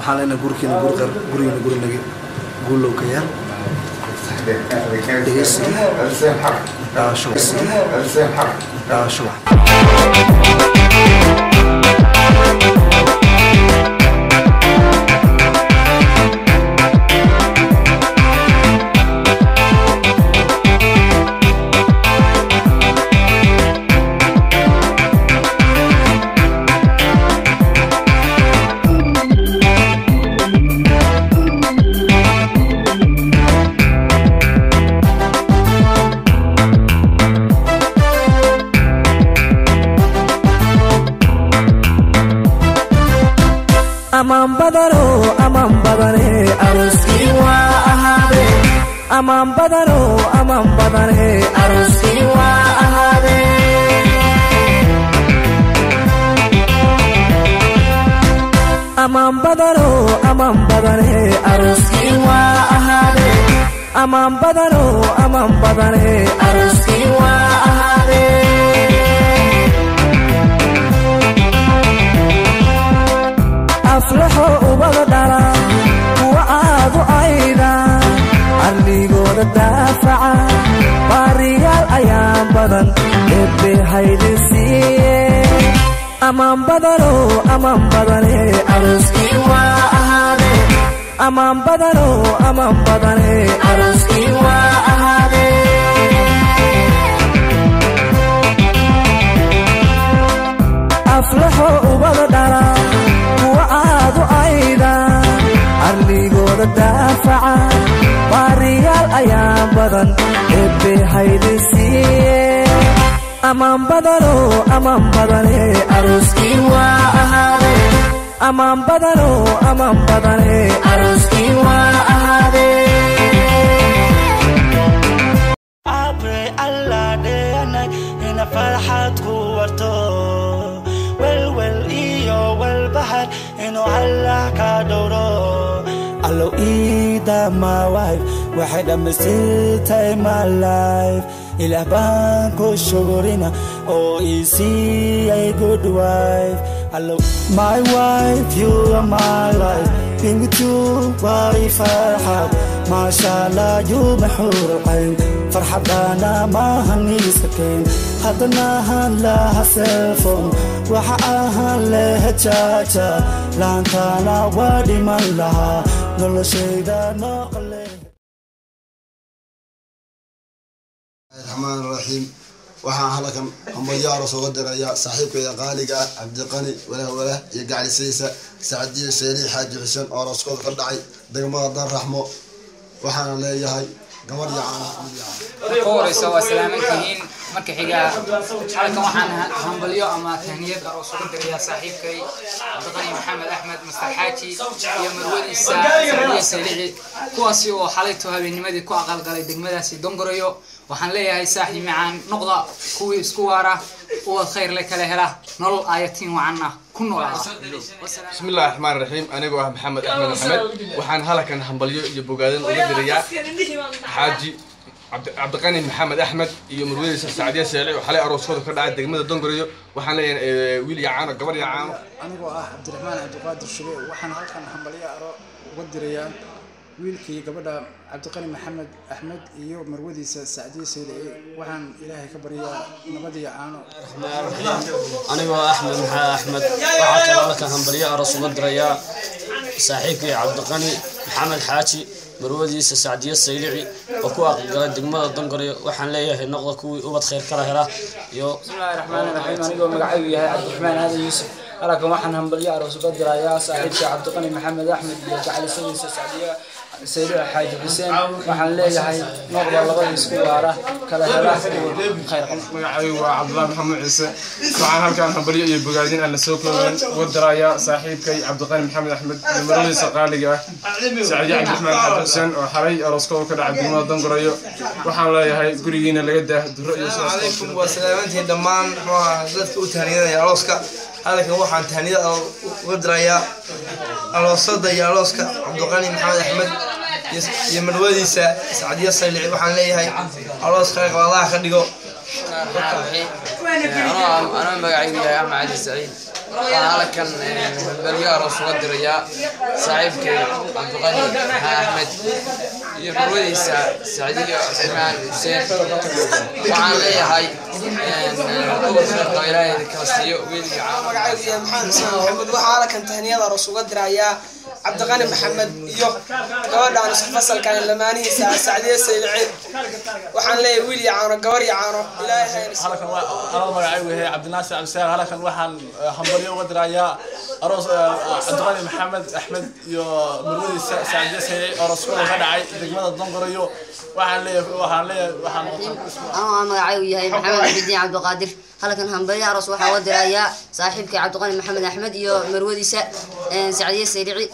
وحالنا قركينا قرقر قرينا قرنا قولوا كيان دقيسي شو شو Amam badare aruski wa ahade amam badare aruski wa ahade amam badare aruski wa ahade amam badare aruski wa ahade أفلحوا وبغدرا وعادوا أيضا الليقود الدافعة والرجال أيام بدن إبي هيدي السيه أمام بدروا أرسكي وأهادي أمام بدروا أرسكي وأهادي أفلحوا وبغدرا وعادوا أيضا الليقود الدافعة والرجال أيام بدن إبي هيدي السيه أمام بدروا أرسكي وأهادي أمام بدروا أرسكي وأهادي أبري الله دي أنا هنا فرحة قوته والبحر إنه على كدوره Allo Ida my wife واحد مسيتي my life إله بانكو شغورنا Oh easy a good wife Allo my wife you are my life being with you باي فرحة ما شاء الله you محور العين فرحة بانا ما هني سكين حضناها لها سيلفون وحقاها لها جاجا لانتانا وادي من لها نلشيدا نقلي الرحمن الرحيم waxaan halkan ambayaaro soo diraya saaxiibkay qaaliga Cabdiqani wala yaqaali siisa Saadiyo Sheeri Xaaji Xuseen oo raskood ka dhacay degmada Darraxmo waxaan leeyahay gabar yacaan كوريسا وسلامتين marka xiga halkan waxaan hambalyo ama tahniyad aroos ugu diraya saaxiibkay Cabdiqani Maxamed Axmed Mr. Xaaji iyo marwadiisa Saadiyo Sheeri kuwaasi oo xalayto habeennimadii ku aqal galay degmadaasi Dongoroyo waxaan leeyahay saaxiib macaan noqda kuwii isku waara oo khayr la kala hela nolol aayatiin wacanna ku noolaa bismillaahir rahmaanir rahiim anigu ah Maxamed Axmed Maxamed waxaan halkan hambalyo iyo bogaadin ugu diraya Xaaji Cabdiqani Maxamed Axmed iyo marwadiisa Saadiyo Sheeri oo xalay arooskooda ka dhacay degmada Dongoroyo waxaan leeyahay wiil yacaan gabar yacaan anigu ah Cabdiraxmaan Cabdiqaadir Shube waxaan halkan hambalyo ugu diraya wiilkii gabadha Cabdiqani Maxamed Axmed iyo marwadiisa Saadiyo Sheeri waxaan Ilaahay ka baryaa nabad iyo caano anigu Axmed Axmed waxaan halkan hambalyo aroos ugu diraya saaxiibkii Cabdiqani Maxamed Xaaji marwadiisa Saadiyo Sheeri oo ku aqalgalay degmada Dongoroyo waxaan leeyahay noqda kuwii ubad khayr kala hela iyo bismillaahir rahmaanir rahiim anigu magacaygu yahay Cabdiraxmaan Aadan Yuusuf halkan waxaan hambalyo aroos ugu diraya saaxiibkii Cabdiqani Maxamed Axmed iyo gacalisiisa Saadiyo Sheeri Xaaji Xuseen waxaan leeyahay noqda labada isku waara kala hela khayr magacaygu waa Cabdullah Maxamed Ciise waxaan halkan hambalyo iyo bogaadin aan la soo koobin ugu diraya saaxiibkay Cabdiqani Maxamed Axmed iyo marwadiisa qaaliga ah Saadiyo Cabdiraxmaan Xaaji Xuseen oo xalay arooskooda ka dhacay degmada Dongoroyo waxaan leeyahay gurigiina laga daa duro iyo salaamaaleykum wa salaamantii dhammaan dadka u tahniyada arooska halkan waxaan tahniyada ugu diraya aroosada iyo arooska Cabdiqani Maxamed Axmed iyo marwadiisa Saadiyo Sheeri waxaan leeyahay arooska qadaha ka dhigo أنا magacaygu yahay Axmed Cali Saciid وأنا كان هنبلية أروس ودريا صاحبك عبد الغني أحمد يمرودي سعدية عثمان حسين وعن لي هاي أول فرقة إلهي الكرسي ويلي مقعد محمد وحالة كان تهنية أروس ودريا عبد الغني محمد قبل أن فصل كان لماني سعدية سيلعيد وحن لي ويلي عانو قوري عانو إلهي هلا كان أنا مقعد وهي عبد الناصر عبد السلام هلا كان وحن حنبلي ودريا أروس عبد الغني محمد أحمد يو مرودي سعدية سيلعيد أروس كله كدعي دقمة الضنقريو وحن لي أنا مقعد وهي محمد بدين عبد القادر هلا كان هنبلي أروس وحن ودريا صاحبك عبد الغني محمد أحمد يو مرودي سعدية سيلعيد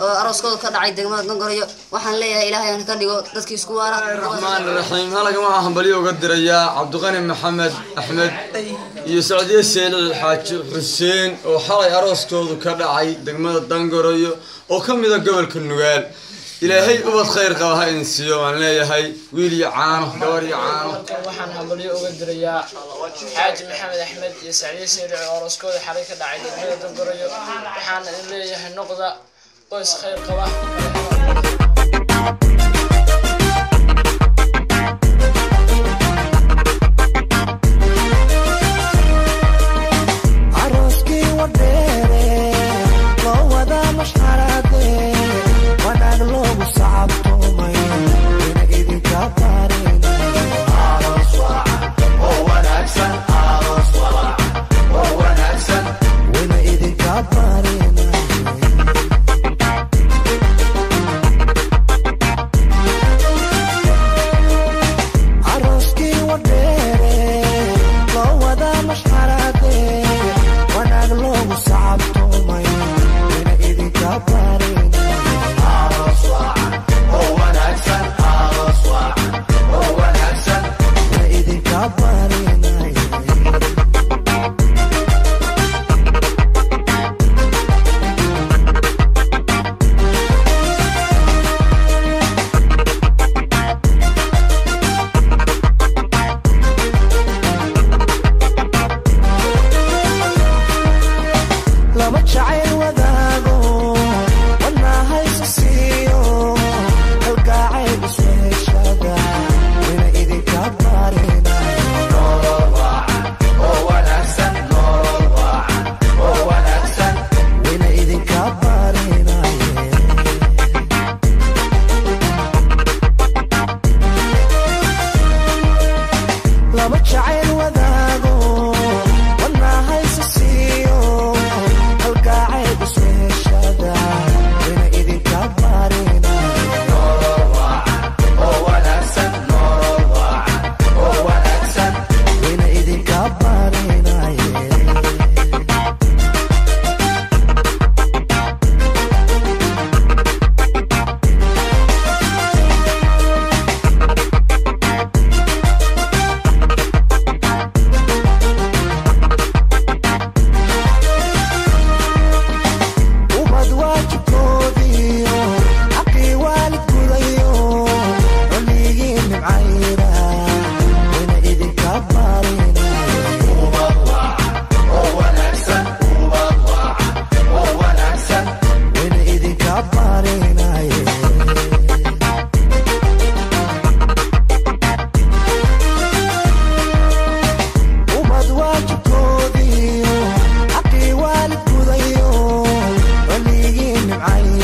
أروس كله كدعي دقمة الضنقريو وحن لي إلهي أنا كديو تذكي سكوارا الرحمن الرحيم هلا كمان هنبلي ودريا عبد الغني محمد أحمد يسعدية سيلعيد حاج حسين وحالي أروس كله كدعي دقمة الضنقريو وكم إذا قبل كنوال إلهي أبد خير قوها إنسيو عن لي هاي ويلي عانو قوري عانو waxaan hambalyo uga dirayaa xaaji maxamed axmed iyo sacdiye seyrici oo rooskooda xalay ka dhacay degmada Dangarayo waxaan leeyahay noqda qoys khayr qaba I